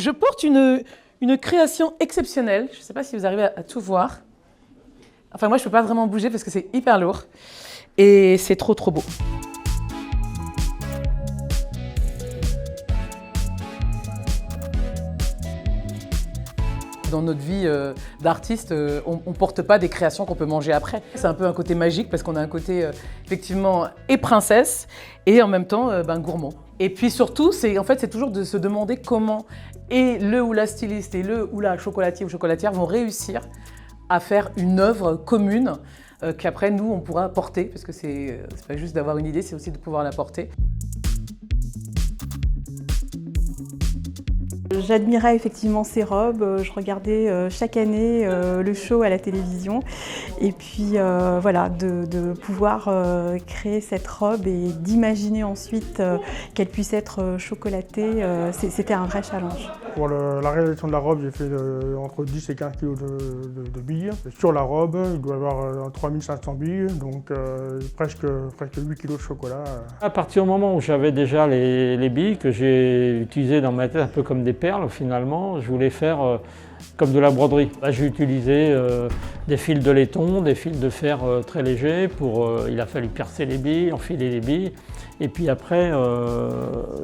Je porte une création exceptionnelle. Je ne sais pas si vous arrivez à tout voir. Enfin, moi, je ne peux pas vraiment bouger parce que c'est hyper lourd. Et c'est trop, trop beau. Dans notre vie d'artiste, on ne porte pas des créations qu'on peut manger après. C'est un peu un côté magique parce qu'on a un côté effectivement et princesse et en même temps gourmand. Et puis surtout, c'est toujours de se demander comment et le ou la styliste et le ou la chocolatier ou chocolatière vont réussir à faire une œuvre commune qu'après nous on pourra porter, parce que c'est pas juste d'avoir une idée, c'est aussi de pouvoir la porter. J'admirais effectivement ces robes, je regardais chaque année le show à la télévision et puis voilà, de pouvoir créer cette robe et d'imaginer ensuite qu'elle puisse être chocolatée, c'était un vrai challenge. Pour la réalisation de la robe, j'ai fait entre 10 et 15 kg de billes. Sur la robe, il doit y avoir 3500 billes, donc presque 8 kg de chocolat. À partir du moment où j'avais déjà les billes que j'ai utilisées dans ma tête un peu comme des perles, finalement, je voulais faire comme de la broderie. Là, j'ai utilisé des fils de laiton, des fils de fer très légers. Il a fallu percer les billes, enfiler les billes, et puis après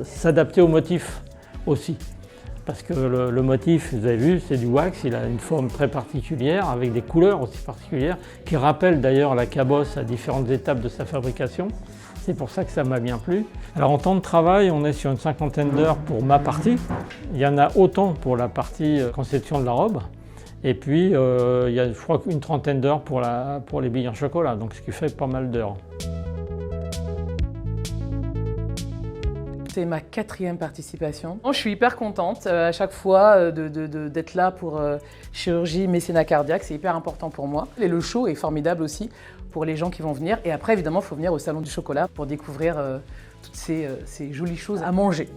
s'adapter au motif aussi. Parce que le motif, vous avez vu, c'est du wax, il a une forme très particulière, avec des couleurs aussi particulières, qui rappellent d'ailleurs la cabosse à différentes étapes de sa fabrication. C'est pour ça que ça m'a bien plu. Alors en temps de travail, on est sur une 50aine d'heures pour ma partie. Il y en a autant pour la partie conception de la robe. Et puis il y a, je crois, une 30aine d'heures pour les billes en chocolat, donc ce qui fait pas mal d'heures. C'est ma 4e participation. Je suis hyper contente à chaque fois d'être là pour chirurgie mécénat cardiaque, c'est hyper important pour moi. Et le show est formidable aussi pour les gens qui vont venir. Et après, évidemment, il faut venir au Salon du Chocolat pour découvrir toutes ces jolies choses à manger.